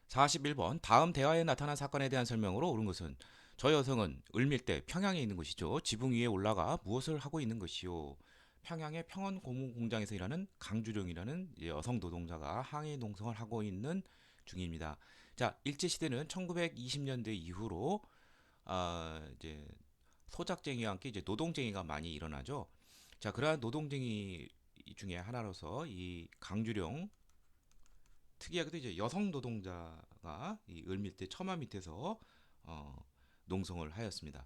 41번 다음 대화에 나타난 사건에 대한 설명으로 옳은 것은 저 여성은 을밀대 평양에 있는 것이죠. 지붕 위에 올라가 무엇을 하고 있는 것이요. 평양의 평원 고무 공장에서 일하는 강주령이라는 여성 노동자가 항해 농성을 하고 있는 중입니다. 자, 일제 시대는 1920년대 이후로 이제 소작쟁이와 함께 이제 노동쟁이가 많이 일어나죠. 자, 그러한 노동쟁이 중에 하나로서 이 강주령 특이하게도 이제 여성 노동자가 이 을밀대 처마 밑에서 어, 농성을 하였습니다.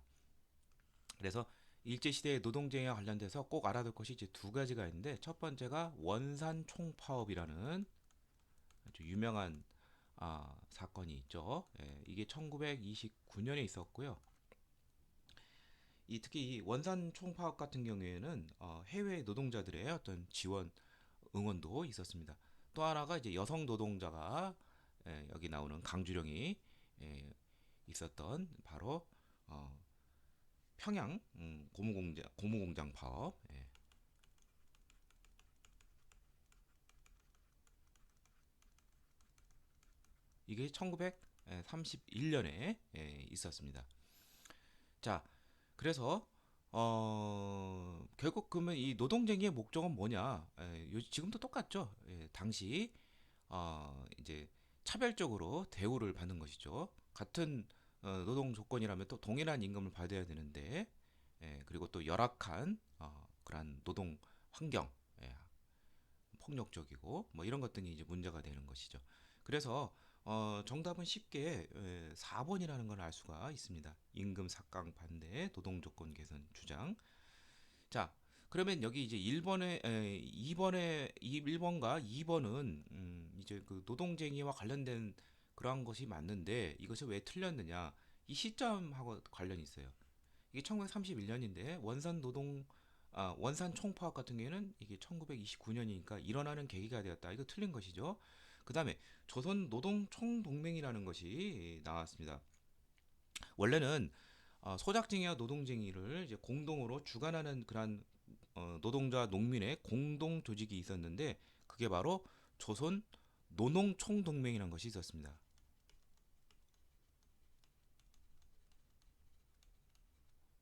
그래서 일제 시대의 노동쟁이와 관련돼서 꼭 알아둘 것이 이제 두 가지가 있는데 첫 번째가 원산 총파업이라는 아주 유명한 사건이 있죠. 예, 이게 1929년에 있었고요. 특히 이 원산 총파업 같은 경우에는 해외 노동자들의 어떤 지원 응원도 있었습니다. 또 하나가 이제 여성 노동자가 여기 나오는 강주령이 있었던 바로 어, 평양 고무공장 파업. 이게 1931년에 있었습니다. 자, 그래서 결국 그러면 이 노동쟁이의 목적은 뭐냐? 지금도 똑같죠. 당시 이제 차별적으로 대우를 받는 것이죠. 같은 노동 조건이라면 또 동일한 임금을 받아야 되는데, 그리고 또 열악한 그러한 노동 환경, 예, 폭력적이고 뭐 이런 것들이 이제 문제가 되는 것이죠. 그래서 정답은 쉽게 4번이라는 걸 알 수가 있습니다. 임금 삭강 반대, 노동 조건 개선 주장. 자, 그러면 여기 이제 2번에 1번과 2번은 이제 그 노동쟁이와 관련된 그러한 것이 맞는데 이것이 왜 틀렸느냐? 이 시점하고 관련이 있어요. 이게 1931년인데 원산 총파업 같은 경우에는 이게 1929년이니까 일어나는 계기가 되었다. 이거 틀린 것이죠. 그다음에 조선 노동 총동맹이라는 것이 나왔습니다. 원래는 소작쟁이와 노동쟁이를 이제 공동으로 주관하는 그런 노동자 농민의 공동 조직이 있었는데 그게 바로 조선 노농총동맹이라는 것이 있었습니다.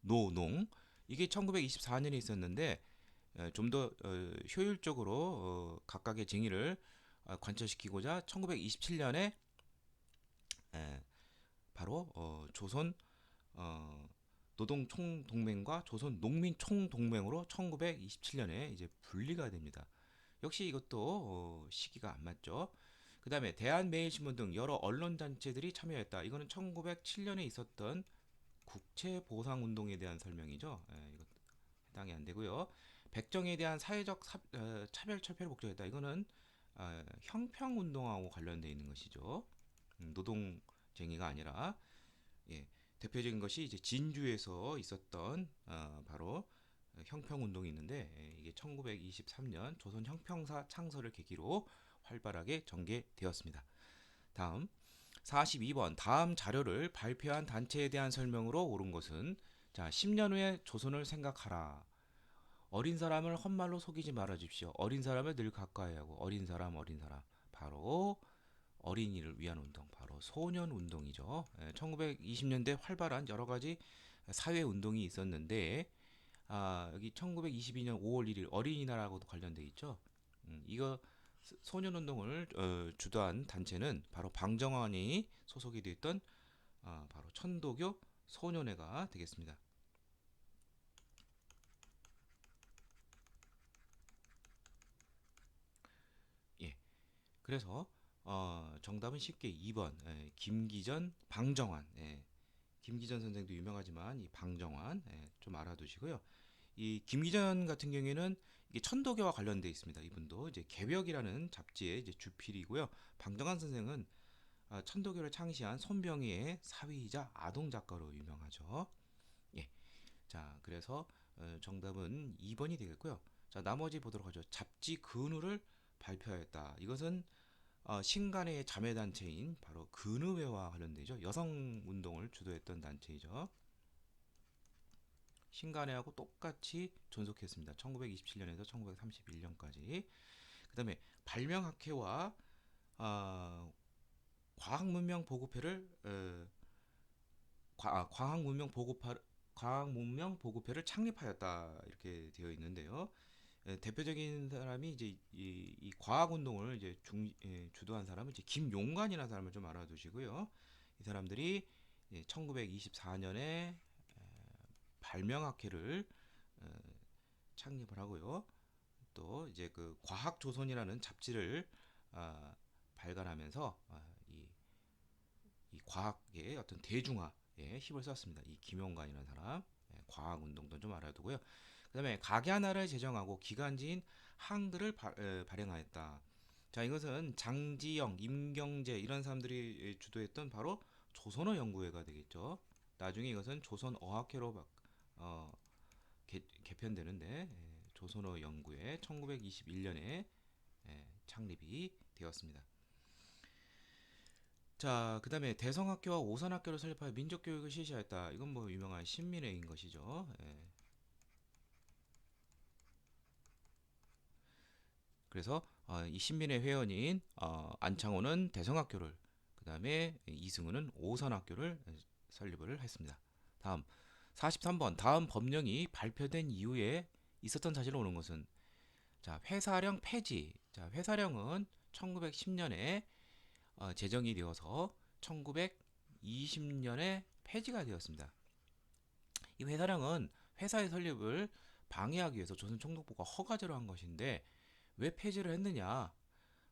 노농 이게 1924년에 있었는데 좀 더 효율적으로 각각의 쟁의를 관철시키고자 1927년에 바로 조선 어, 노동총동맹과 조선 농민총동맹으로 1927년에 이제 분리가 됩니다. 역시 이것도 시기가 안 맞죠. 그 다음에 대한매일신문 등 여러 언론단체들이 참여했다. 이거는 1907년에 있었던 국채보상운동에 대한 설명이죠. 이거 해당이 안 되고요. 백정에 대한 사회적 차별 철폐를 목적했다. 이거는 형평운동하고 관련되어 있는 것이죠. 노동쟁이가 아니라 예, 대표적인 것이 이제 진주에서 있었던 바로 형평운동이 있는데 이게 1923년 조선 형평사 창설을 계기로 활발하게 전개되었습니다. 다음 42번 다음 자료를 발표한 단체에 대한 설명으로 옳은 것은 자 10년 후에 조선을 생각하라. 어린 사람을 헛말로 속이지 말아 주십시오. 어린 사람을 늘 가까이 하고 어린 사람 바로 어린이를 위한 운동 바로 소년 운동이죠. 1920년대 활발한 여러 가지 사회 운동이 있었는데 여기 1922년 5월 1일 어린이날하고도 관련돼 있죠. 이거 소년 운동을 주도한 단체는 바로 방정환이 소속이 되었던 바로 천도교 소년회가 되겠습니다. 예. 그래서 정답은 쉽게 2번 김기전 방정환 김기전 선생도 유명하지만 이 방정환 좀 알아두시고요. 이 김기전 같은 경우에는 이게 천도교와 관련돼 있습니다. 이분도 이제 개벽이라는 잡지의 이제 주필이고요. 방정환 선생은 천도교를 창시한 손병희의 사위이자 아동 작가로 유명하죠. 예. 자, 그래서 정답은 2번이 되겠고요. 자, 나머지 보도록 하죠. 잡지 근우를 발표하였다. 이것은 신간의 자매 단체인 바로 근의회와 관련되죠. 여성 운동을 주도했던 단체이죠. 신간회하고 똑같이 존속했습니다. 1927년에서 1931년까지. 그다음에 발명학회와 어, 과학 문명 보급회를 과학 문명 보급회를 창립하였다 이렇게 되어 있는데요. 대표적인 사람이 이제 이 과학 운동을 이제 주도한 사람은 이제 김용관이라는 사람을 좀 알아두시고요. 이 사람들이 1924년에 발명학회를 창립을 하고요. 또 이제 그 과학조선이라는 잡지를 아, 발간하면서 이 과학의 어떤 대중화에 힘을 썼습니다. 이 김용관이라는 사람 과학 운동도 좀 알아두고요. 그다음에 가계 하나를 제정하고 기관지인 항들을 발행하였다. 자, 이것은 장지영, 임경재 이런 사람들이 주도했던 바로 조선어 연구회가 되겠죠. 나중에 이것은 조선어학회로 어, 개편되는데 조선어 연구회 1921년에 창립이 되었습니다. 자, 그다음에 대성학교와 오산학교를 설립하여 민족교육을 실시하였다. 이건 뭐 유명한 신민회인 것이죠. 그래서 이 신민회 회원인 안창호는 대성학교를, 그다음에 이승우는 오산학교를 설립을 했습니다. 다음 43번 다음 법령이 발표된 이후에 있었던 사실을 오는 것은, 자, 회사령 폐지. 자, 회사령은 1910년에 제정이 되어서 1920년에 폐지가 되었습니다. 이 회사령은 회사의 설립을 방해하기 위해서 조선총독부가 허가제로 한 것인데 왜 폐지를 했느냐?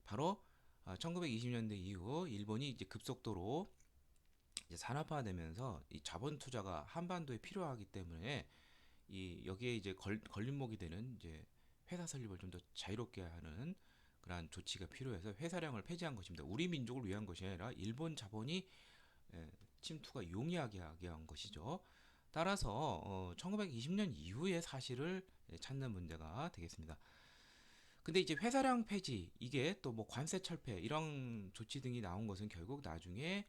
바로 1920년대 이후 일본이 이제 급속도로 이제 산업화되면서 이 자본 투자가 한반도에 필요하기 때문에 이 여기에 이제 걸림목이 되는 이제 회사 설립을 좀 더 자유롭게 하는 그러한 조치가 필요해서 회사령을 폐지한 것입니다. 우리 민족을 위한 것이 아니라 일본 자본이 침투가 용이하게 하게 한 것이죠. 따라서 1920년 이후의 사실을 찾는 문제가 되겠습니다. 근데 이제 회사량 폐지 이게 또 뭐 관세 철폐 이런 조치 등이 나온 것은 결국 나중에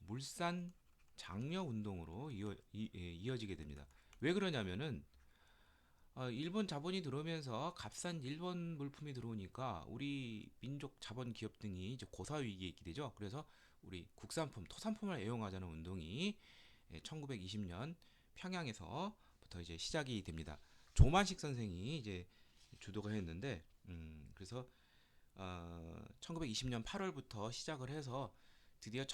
물산 장려 운동으로 이어지게 됩니다. 왜 그러냐면은 일본 자본이 들어오면서 값싼 일본 물품이 들어오니까 우리 민족 자본 기업 등이 이제 고사 위기에 있게 되죠. 그래서 우리 국산품, 토산품을 애용하자는 운동이 1920년 평양에서부터 이제 시작이 됩니다. 조만식 선생이 이제 주도가 했는데, 그래서 1920년 8월부터 시작을 해서 드디어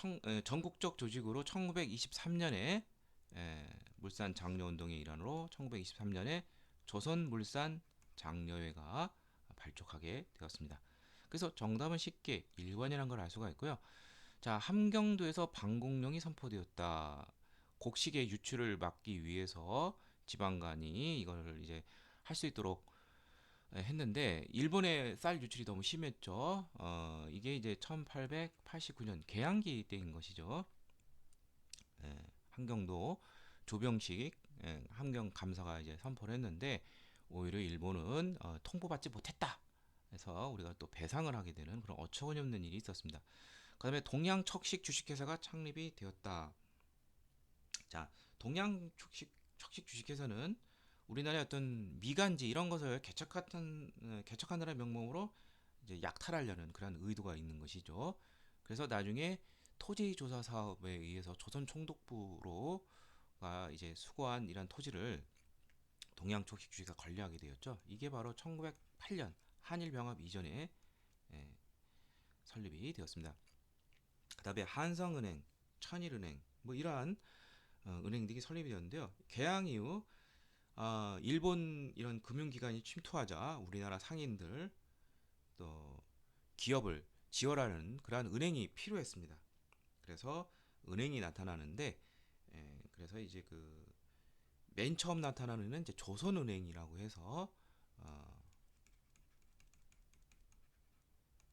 전국적 조직으로 1923년에 물산 장려 운동의 일환으로 1923년에 조선물산 장려회가 발족하게 되었습니다. 그래서 정답은 쉽게 일관이라는 걸 알 수가 있고요. 자, 함경도에서 방공령이 선포되었다. 곡식의 유출을 막기 위해서 지방간이 이걸 이제 할 수 있도록 했는데 일본의 쌀 유출이 너무 심했죠. 이게 이제 1889년 개항기 때인 것이죠. 함경도 조병식 함경 감사가 이제 선포를 했는데 오히려 일본은 통보받지 못했다. 그래서 우리가 또 배상을 하게 되는 그런 어처구니 없는 일이 있었습니다. 그다음에 동양척식 주식회사가 창립이 되었다. 자, 동양척식 주식회사는 우리나라의 어떤 미간지 이런 것을 개척하느라 명목으로 이제 약탈하려는 그런 의도가 있는 것이죠. 그래서 나중에 토지 조사 사업에 의해서 조선 총독부로가 이제 수거한 이런 토지를 동양척식 주식회사 관리하게 되었죠. 이게 바로 1908년 한일 병합 이전에 예, 설립이 되었습니다. 그다음에 한성은행, 천일은행 뭐 이러한 은행들이 설립이 되었는데요. 개항 이후 일본 이런 금융기관이 침투하자 우리나라 상인들 또 기업을 지원하는 그러한 은행이 필요했습니다. 그래서 은행이 나타나는데 그래서 이제 그 맨 처음 나타나는 은행은 이제 조선은행이라고 해서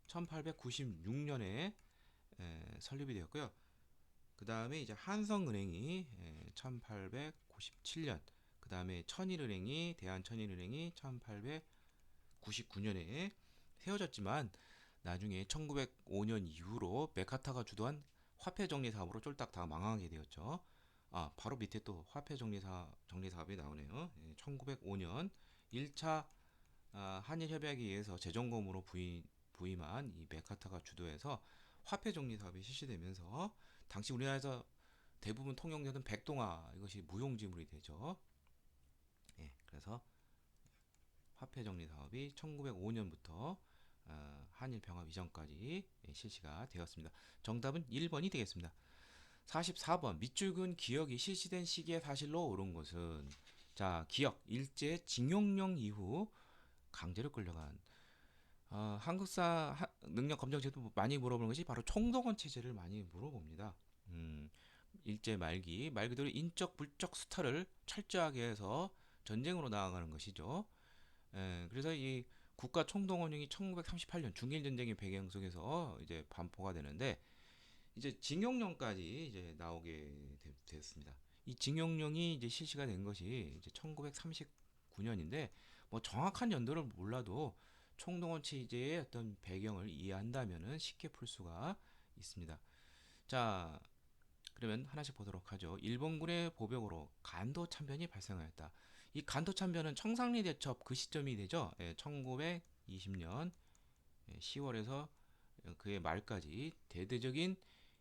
1896년에 설립이 되었고요. 그 다음에 이제 한성은행이 1897년, 그 다음에 천일은행이 대한천일은행이 1899년에 세워졌지만 나중에 1905년 이후로 메카타가 주도한 화폐 정리 사업으로 쫄딱 다 망하게 되었죠. 바로 밑에 또 화폐 정리 사업이 나오네요. 1905년 1차 한일 협약에 의해서 재정검으로 부임한 이 메카타가 주도해서 화폐 정리 사업이 실시되면서 당시 우리나라에서 대부분 통용되던 백동화 이것이 무용지물이 되죠. 예, 그래서 화폐 정리 사업이 1905년부터 한일 병합 이전까지 실시가 되었습니다. 정답은 1번이 되겠습니다. 44번 밑줄근 기역이 실시된 시기의 사실로 옳은 것은 자 기역 일제 징용령 이후 강제로 끌려간 한국사 능력 검정 제도 많이 물어보는 것이 바로 총동원 체제를 많이 물어봅니다. 음, 일제 말기 말 그대로 인적 물적 수탈을 철저하게 해서 전쟁으로 나아가는 것이죠. 그래서 이 국가 총동원령이 1938년 중일 전쟁의 배경 속에서 이제 반포가 되는데 이제 징용령까지 이제 나오게 됐습니다. 이 징용령이 이제 실시가 된 것이 이제 1939년인데 뭐 정확한 연도를 몰라도 총동원 체제의 어떤 배경을 이해한다면은 쉽게 풀 수가 있습니다. 자, 그러면 하나씩 보도록 하죠. 일본군의 보복으로 간도 참변이 발생하였다. 이 간도 참변은 청산리 대첩 그 시점이 되죠. 1920년 10월에서 그의 말까지 대대적인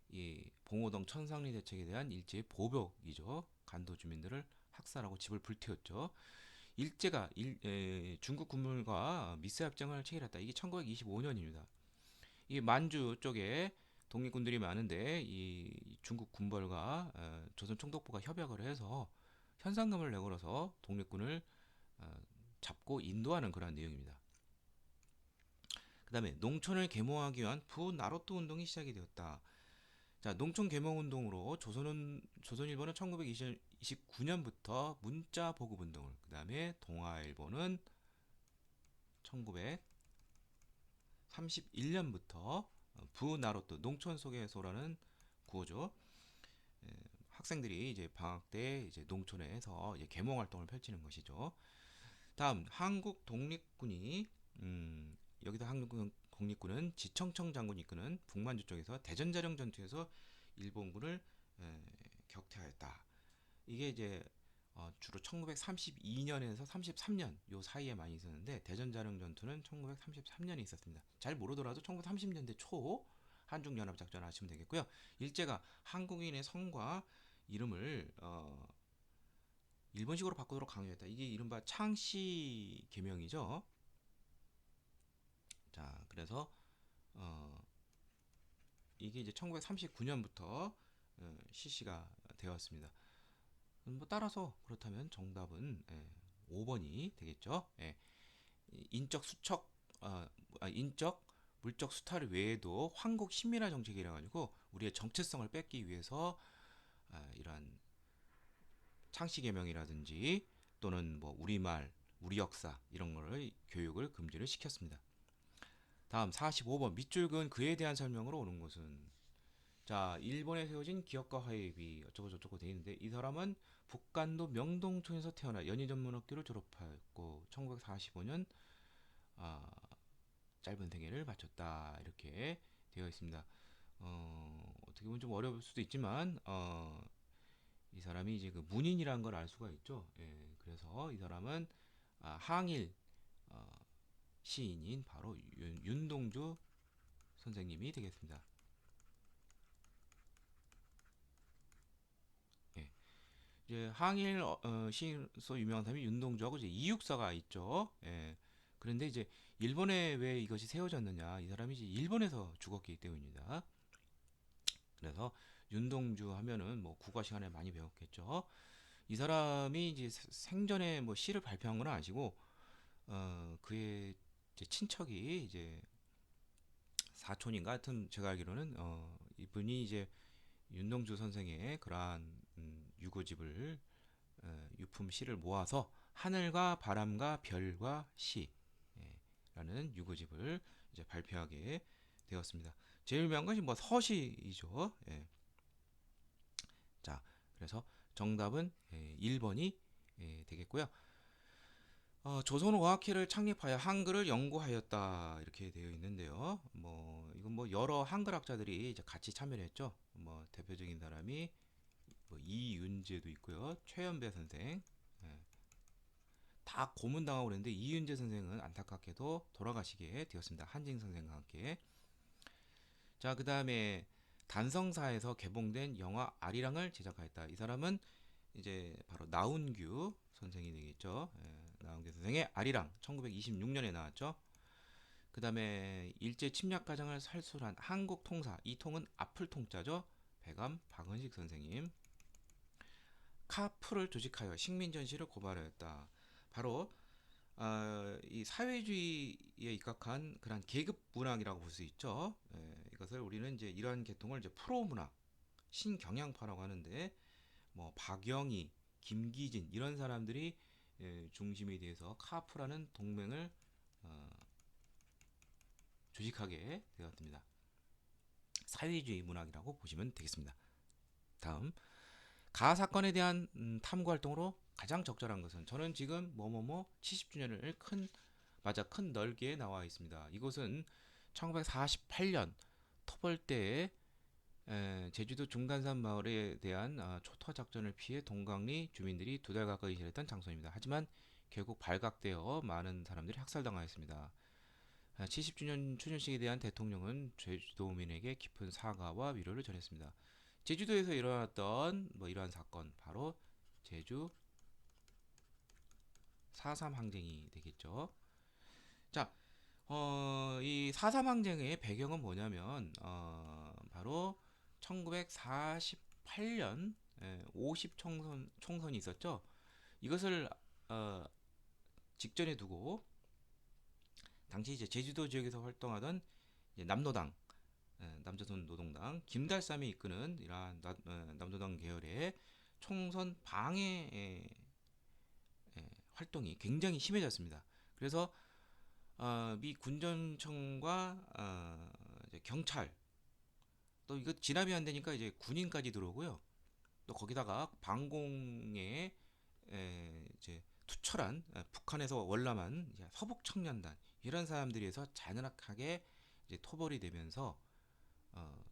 이 봉오동 천상리 대책에 대한 일제의 보복이죠. 간도 주민들을 학살하고 집을 불태웠죠. 일제가 중국 군물과 미스협정을 체결했다. 이게 1925년입니다. 이 만주 쪽에 독립군들이 많은데 이 중국 군벌과 조선 총독부가 협약을 해서 현상금을 내걸어서 독립군을 어, 잡고 인도하는 그런 내용입니다. 그 다음에 농촌을 계몽하기 위한 부나로또 운동이 시작이 되었다. 자, 농촌 계몽 운동으로 조선일보는 1929년부터 문자 보급 운동을, 그 다음에 동아일보는 1931년부터 부나로또 농촌 속에서라는 구호죠. 학생들이 이제 방학 때 이제 농촌에서 이제 계몽 활동을 펼치는 것이죠. 다음 한국 독립군이 여기서 한국 독립군은 지청청 장군이 이끄는 북만주 쪽에서 대전자령 전투에서 일본군을 격퇴하였다. 이게 이제 주로 1932년에서 33년 요 사이에 많이 있었는데 대전자령 전투는 1933년에 있었습니다. 잘 모르더라도 1930년대 초 한중연합작전 아시면 되겠고요. 일제가 한국인의 성과 이름을 일본식으로 바꾸도록 강요했다. 이게 이른바 창씨 개명이죠. 자, 그래서 어, 이게 이제 1939년부터 실시가 되었습니다. 뭐 따라서 그렇다면 정답은 5번이 되겠죠. 인적 수척 인적 물적 수탈 외에도 황국 신민화 정책이라 가지고 우리의 정체성을 뺏기 위해서 이러한 창씨 개명이라든지 또는 뭐 우리말, 우리 역사 이런 거를 교육을 금지를 시켰습니다. 다음 45번 밑줄 그은 그에 대한 설명으로 오는 것은 자 일본에 세워진 기업가 화해비 어쩌고 저쩌고 돼 있는데 이 사람은 북간도 명동촌에서 태어나 연희전문학교를 졸업하였고 1945년 아, 짧은 생애를 바쳤다 이렇게 되어 있습니다. 어떻게 보면 좀 어려울 수도 있지만 이 사람이 이제 그 문인이라는 걸 알 수가 있죠. 그래서 이 사람은 항일 어, 시인인 바로 윤동주 선생님이 되겠습니다. 예. 이제 항일 시인으로 유명한 사람이 윤동주하고 이제 이육사가 있죠. 그런데 이제 일본에 왜 이것이 세워졌느냐? 이 사람이 이제 일본에서 죽었기 때문입니다. 그래서 윤동주 하면은 뭐 국어 시간에 많이 배웠겠죠. 이 사람이 이제 생전에 뭐 시를 발표한 건 아니고 그의 이제 친척이 이제 사촌인가 하여튼 제가 알기로는 이분이 이제 윤동주 선생의 그러한 유고집을 유품 시를 모아서 하늘과 바람과 별과 시라는 유고집을 이제 발표하게 되었습니다. 제일 유명한 것이 뭐 서시이죠. 자, 그래서 정답은 1번이 되겠고요. 조선어학회를 창립하여 한글을 연구하였다 이렇게 되어 있는데요. 뭐 이건 뭐 여러 한글학자들이 이제 같이 참여했죠. 뭐 대표적인 사람이 뭐 이윤재도 있고요, 최연배 선생 다 고문당하고 그랬는데 이윤재 선생은 안타깝게도 돌아가시게 되었습니다. 한진 선생과 함께. 자, 그다음에 단성사에서 개봉된 영화 아리랑을 제작하였다. 이 사람은 이제 바로 나운규 선생이 되겠죠. 나운규 선생의 아리랑 1926년에 나왔죠. 그다음에 일제 침략 과정을 살술한 한국 통사, 이 통은 앞을 통자죠. 배감 박은식 선생님. 카프를 조직하여 식민전시를 고발하였다. 바로 이 사회주의에 입각한 그런 계급 문학이라고 볼 수 있죠. 이것을 우리는 이제 이러한 계통을 이제 프로 문학, 신경향파라고 하는데 뭐 박영희, 김기진 이런 사람들이 중심이 돼서 카프라는 동맹을 어, 조직하게 되었습니다. 사회주의 문학이라고 보시면 되겠습니다. 다음 가하 사건에 대한 탐구 활동으로 가장 적절한 것은 저는 지금 뭐뭐뭐 70주년을 큰 넓기에 나와 있습니다. 이곳은 1948년 터벌대에 제주도 중간산 마을에 대한 초토화 작전을 피해 동강리 주민들이 2달 가까이 지냈던 장소입니다. 하지만 결국 발각되어 많은 사람들이 학살당하였습니다. 70주년 추념식에 대한 대통령은 제주도민에게 깊은 사과와 위로를 전했습니다. 제주도에서 일어났던 뭐 이러한 사건 바로 제주 4.3 항쟁이 되겠죠. 자, 이 4.3 항쟁의 배경은 뭐냐면 바로 1948년 50 총선이 있었죠. 이것을 어, 직전에 두고 당시 이제 제주도 지역에서 활동하던 남노당, 남조선 노동당 김달삼이 이끄는 이러한 남노당 계열의 총선 방해 활동이 굉장히 심해졌습니다. 그래서 미 군정청과 이제 경찰 또 이거 진압이 안 되니까 이제 군인까지 들어오고요. 또 거기다가 방공에 이제 투철한 북한에서 월남한 이제 서북 청년단 이런 사람들이 해서 잔인하게 이제 토벌이 되면서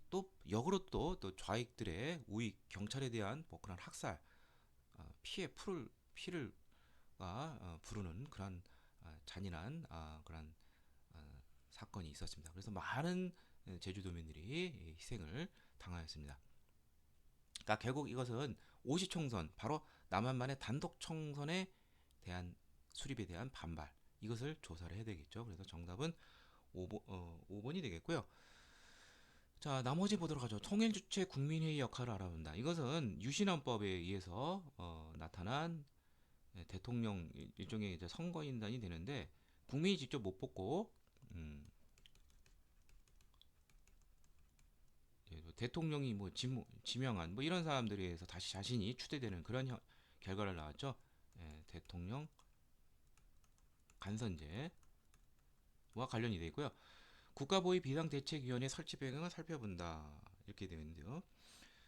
또 역으로 또 좌익들의 우익 경찰에 대한 뭐 그런 학살 피를 부르는 그런 잔인한 그런 사건이 있었습니다. 그래서 많은 제주도민들이 희생을 당하였습니다. 그러니까 결국 이것은 오시총선 바로 남한만의 단독 총선에 대한 수립에 대한 반발 이것을 조사를 해야 되겠죠. 그래서 정답은 5번이 되겠고요. 자, 나머지 보도록 하죠. 통일주체 국민회의 역할을 알아본다. 이것은 유신헌법에 의해서 나타난 대통령 일종의 이제 선거인단이 되는데 국민이 직접 못 뽑고 대통령이 뭐 지명한 뭐 이런 사람들에 의해서 다시 자신이 추대되는 그런 결과를 나왔죠. 대통령 간선제와 관련이 되어 있고요. 국가보위 비상대책위원회 설치 배경을 살펴본다. 이렇게 되어 있는데요.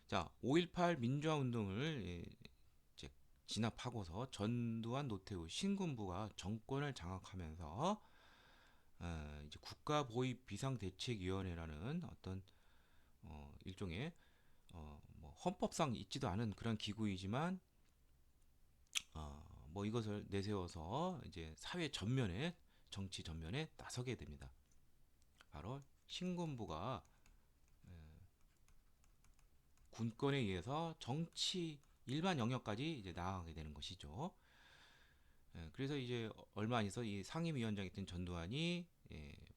자, 5.18 민주화운동을 이제 진압하고서 전두환 노태우 신군부가 정권을 장악하면서 이제 국가보위 비상대책위원회라는 어떤 일종의 뭐 헌법상 있지도 않은 그런 기구이지만 뭐 이것을 내세워서 이제 사회 전면에 정치 전면에 나서게 됩니다. 바로 신군부가 군권에 의해서 정치 일반 영역까지 이제 나아가게 되는 것이죠. 그래서 이제 얼마 안 있어 이 상임위원장이었던 전두환이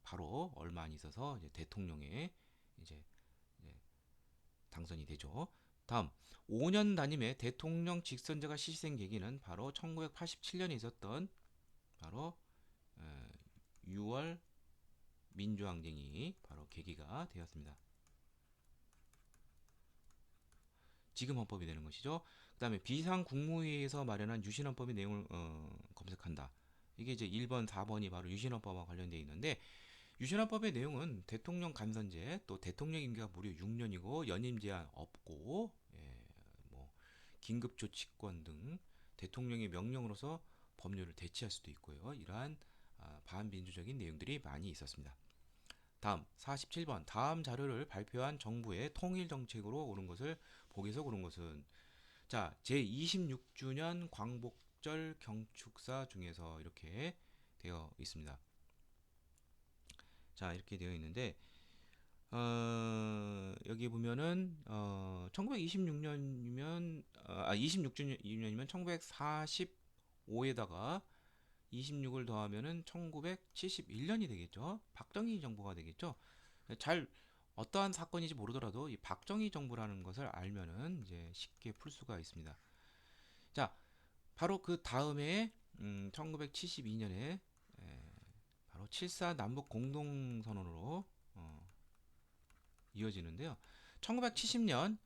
바로 얼마 안 있어서 이제 대통령에 이제 당선이 되죠. 다음 5년 단임의 대통령 직선제가 실시된 계기는 바로 1987년에 있었던 바로 6월 민주항쟁이 바로 계기가 되었습니다. 지금 헌법이 되는 것이죠. 그 다음에 비상국무회의에서 마련한 유신헌법의 내용을 검색한다. 이게 이제 1번, 4번이 바로 유신헌법과 관련되어 있는데 유신헌법의 내용은 대통령 간선제 또 대통령 임기가 무려 6년이고 연임 제한 없고 뭐 긴급조치권 등 대통령의 명령으로서 법률을 대체할 수도 있고요. 이러한 반민주적인 내용들이 많이 있었습니다. 다음 47번 다음 자료를 발표한 정부의 통일 정책으로 옳은 것을 보기에서 고른 것은 자 제26주년 광복절 경축사 중에서 이렇게 되어 있습니다. 자 이렇게 되어 있는데 여기 보면은 1926년이면 26주년이면 1945에다가 26을 더하면은 1971년이 되겠죠. 박정희 정부가 되겠죠. 잘 어떠한 사건인지 모르더라도 이 박정희 정부라는 것을 알면은 이제 쉽게 풀 수가 있습니다. 자, 바로 그 다음에 1972년에 바로 7.4 남북 공동선언으로 이어지는데요. 1970년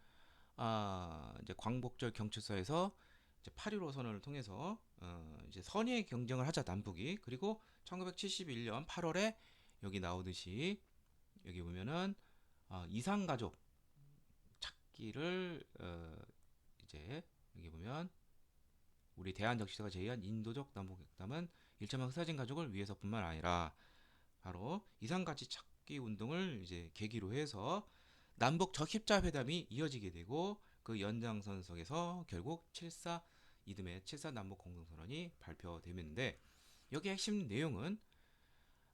이제 광복절 경축사에서 이제 8.15 선언을 통해서 이제 선의의 경쟁을 하자 남북이. 그리고 1971년 8월에 여기 나오듯이 여기 보면은 이산가족 찾기를 이제 여기 보면 우리 대한적시사가 제의한 인도적 남북회담은 일체만 흩어진 가족을 위해서뿐만 아니라 바로 이산가치 찾기 운동을 이제 계기로 해서 남북 적십자 회담이 이어지게 되고 그 연장선상에서 결국 7.4 이듬해 7.4 남북 공동선언이 발표되는데 여기 핵심 내용은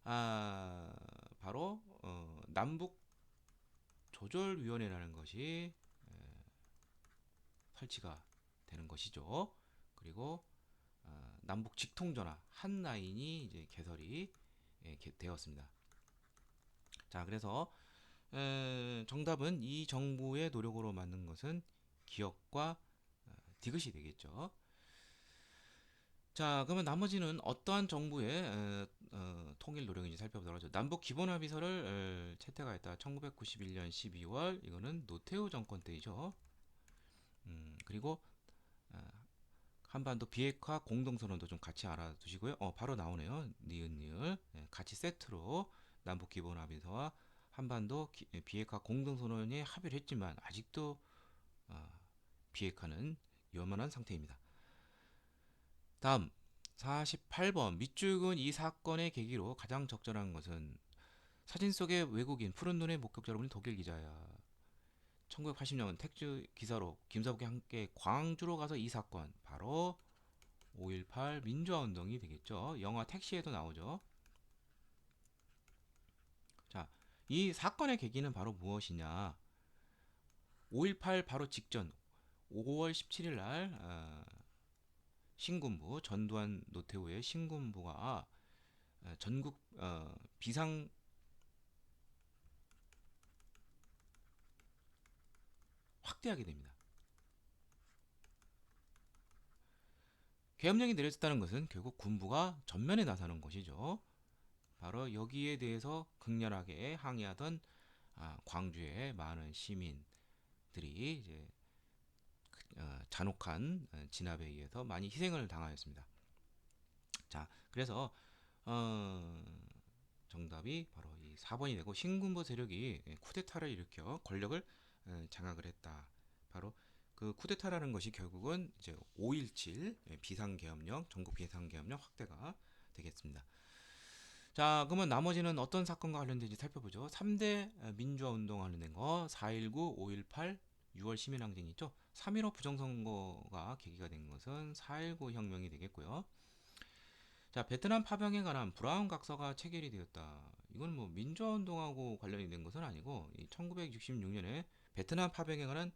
바로 남북 조절위원회라는 것이 설치가 되는 것이죠. 그리고 남북 직통전화 한 라인이 이제 개설이 되었습니다. 자, 그래서 정답은 이 정부의 노력으로 만든 것은 기억과 디귿이 되겠죠. 자, 그러면 나머지는 어떠한 정부의 통일 노력인지 살펴보도록 하죠. 남북 기본합의서를 채택하였다. 1991년 12월 이거는 노태우 정권 때이죠. 그리고 한반도 비핵화 공동선언도 좀 같이 알아두시고요. 바로 나오네요. 니은니을 같이 세트로 남북 기본합의서와 한반도 비핵화 공동선언에 합의를 했지만 아직도 비핵화는 요만한 상태입니다. 다음 48번 밑줄근 이 사건의 계기로 가장 적절한 것은 사진 속의 외국인 푸른 눈의 목격자 여러분이 독일 기자야. 1980년 택지 기사로 김사복이 함께 광주로 가서 이 사건 바로 5.18 민주화운동이 되겠죠. 영화 택시에도 나오죠. 자, 이 사건의 계기는 바로 무엇이냐? 5.18 바로 직전 5월 17일 날 신군부 전두환 노태우의 신군부가 전국 비상 확대하게 됩니다. 계엄령이 내려졌다는 것은 결국 군부가 전면에 나서는 것이죠. 바로 여기에 대해서 극렬하게 항의하던 광주의 많은 시민들이 이제 잔혹한 진압에 의해서 많이 희생을 당하였습니다. 자, 그래서 정답이 바로 이 4번이 되고 신군부 세력이 쿠데타를 일으켜 권력을 장악을 했다. 바로 그 쿠데타라는 것이 결국은 이제 5.17 비상계엄령, 전국 비상계엄령 확대가 되겠습니다. 자, 그러면 나머지는 어떤 사건과 관련된지 살펴보죠. 3대 민주화 운동 관련된 거 4.19, 5.18, 6월 시민항쟁이 있죠. 3.15 부정선거가 계기가 된 것은 4.19 혁명이 되겠고요. 자, 베트남 파병에 관한 브라운 각서가 체결이 되었다. 이건 뭐 민주화 운동하고 관련이 된 것은 아니고 1966년에 베트남 파병에 관한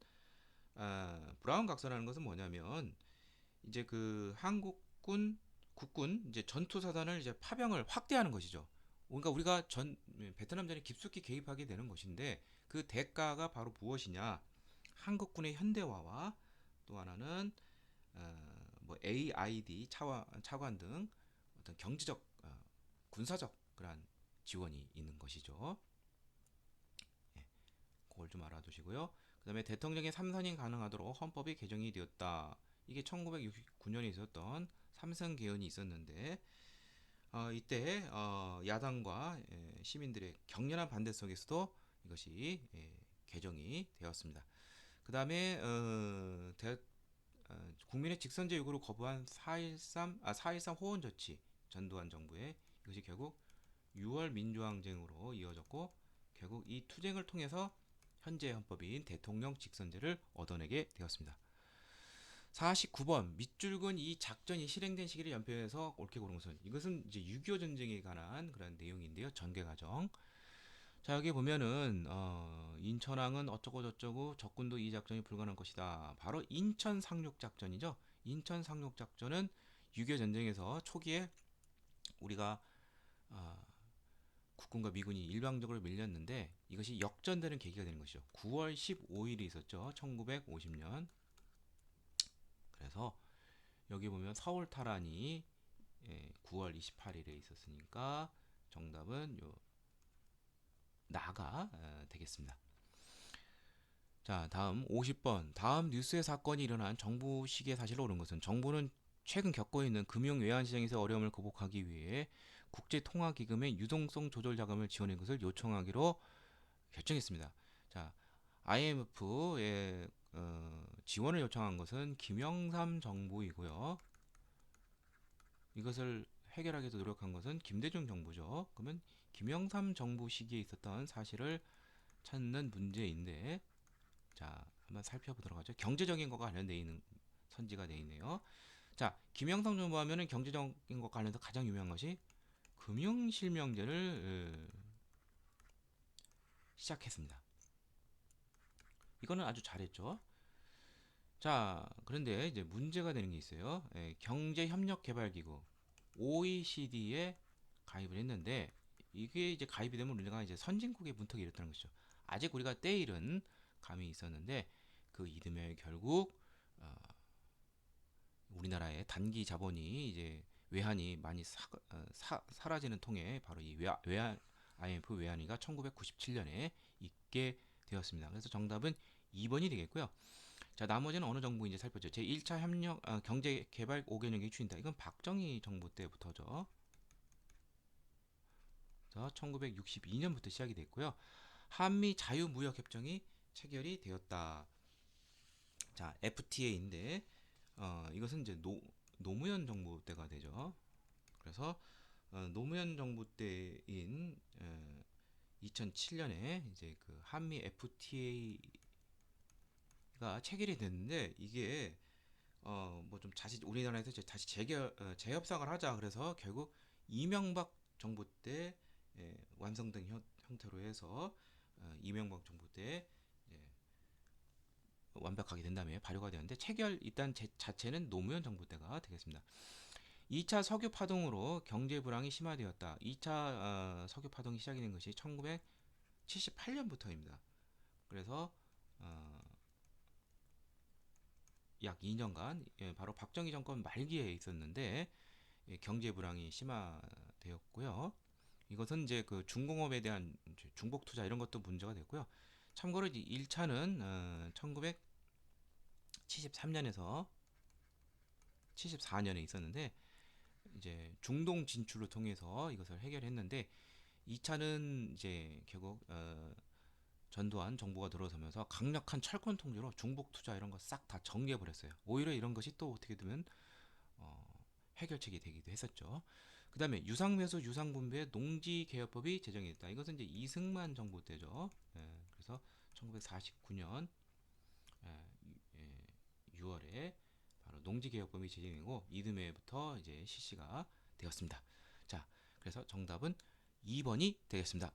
브라운 각서라는 것은 뭐냐면 이제 그 한국군 국군 이제 전투 사단을 이제 파병을 확대하는 것이죠. 그러니까 우리가 베트남전에 깊숙이 개입하게 되는 것인데 그 대가가 바로 무엇이냐? 한국군의 현대화와 또 하나는 뭐 AID 차관 등 어떤 경제적 군사적 그런 지원이 있는 것이죠. 예, 그걸 좀 알아두시고요. 그다음에 대통령의 3선이 가능하도록 헌법이 개정이 되었다. 이게 1969년에 있었던 삼선 개헌이 있었는데 이때 야당과 시민들의 격렬한 반대 속에서도 이것이 개정이 되었습니다. 그 다음에 국민의 직선제 요구를 거부한 4.13 호원 조치 전두환 정부의 이것이 결국 6월 민주항쟁으로 이어졌고 결국 이 투쟁을 통해서 현재 헌법인 대통령 직선제를 얻어내게 되었습니다. 49번 밑줄근 이 작전이 실행된 시기를 연표해서 옳게 고른 것은 이것은 이제 6.25 전쟁에 관한 그런 내용인데요. 전개 과정. 자, 여기 보면은 인천항은 어쩌고 저쩌고 적군도 이 작전이 불가능한 것이다. 바로 인천 상륙 작전이죠. 인천 상륙 작전은 6.25 전쟁에서 초기에 우리가 어, 국군과 미군이 일방적으로 밀렸는데 이것이 역전되는 계기가 되는 것이죠. 9월 15일이 있었죠. 1950년. 그래서 여기 보면 서울 탈환이 9월 28일에 있었으니까 정답은 요 나가 되겠습니다. 자, 다음 50번. 다음 뉴스의 사건이 일어난 정부 시기의 사실로 옳은 것은 정부는 최근 겪고 있는 금융 외환 시장에서 어려움을 극복하기 위해 국제통화기금의 유동성 조절 자금을 지원하는 것을 요청하기로 결정했습니다. 자, IMF의 지원을 요청한 것은 김영삼 정부이고요. 이것을 해결하기 위해서 노력한 것은 김대중 정부죠. 그러면 김영삼 정부 시기에 있었던 사실을 찾는 문제인데, 자, 한번 살펴보도록 하죠. 경제적인 것과 관련되어 있는 선지가 되어 있네요. 자, 김영삼 정부 하면은 경제적인 것과 관련해서 가장 유명한 것이 금융실명제를 시작했습니다. 이거는 아주 잘했죠. 자, 그런데 이제 문제가 되는 게 있어요. 경제협력개발기구 OECD에 가입을 했는데 이게 이제 가입이 되면 우리가 이제 선진국의 문턱에 이르다는 것이죠. 아직 우리가 때일은 감이 있었는데 그 이듬해 결국 우리나라의 단기 자본이 이제 외환이 많이 사라지는 통에 바로 이 외환 IMF 외환위가 1997년에 있게 되었습니다. 그래서 정답은 2번이 되겠고요. 자, 나머지는 어느 정부인지 살펴보죠. 제1차 협력 경제개발 5개년이 추진다. 이건 박정희 정부 때부터죠. 자, 1962년부터 시작이 됐고요. 한미 자유무역협정이 체결이 되었다. 자, FTA인데 이것은 이제 노무현 정부 때가 되죠. 그래서 노무현 정부 때인 2007년에 이제 그 한미 FTA가 체결이 됐는데 이게 뭐 좀 우리나라에서 다시 재협상을 하자 그래서 결국 이명박 정부 때 완성된 형태로 해서 이명박 정부 때 완벽하게 된 다음에 발효가 되었는데 체결 일단 자체는 노무현 정부 때가 되겠습니다. 2차 석유 파동으로 경제 불황이 심화되었다. 2차 석유 파동이 시작이 된 것이 1978년부터입니다. 그래서 약 2년간 바로 박정희 정권 말기에 있었는데 경제 불황이 심화되었고요. 이것은 이제 그 중공업에 대한 중복 투자 이런 것도 문제가 됐고요. 참고로 1차는 1973년에서 74년에 있었는데 이제 중동 진출을 통해서 이것을 해결했는데 2차는 이제 결국 전두환 정부가 들어서면서 강력한 철권 통제로 중복 투자 이런 거 싹 다 정리해 버렸어요. 오히려 이런 것이 또 어떻게 되면 해결책이 되기도 했었죠. 그 다음에 유상매수 유상분배 농지개혁법이 제정이 됐다. 이것은 이제 이승만 정부 때죠. 그래서 1949년 6월에 바로 농지개혁법이 제정이고 이듬해부터 이제 실시가 되었습니다. 자, 그래서 정답은 2번이 되겠습니다.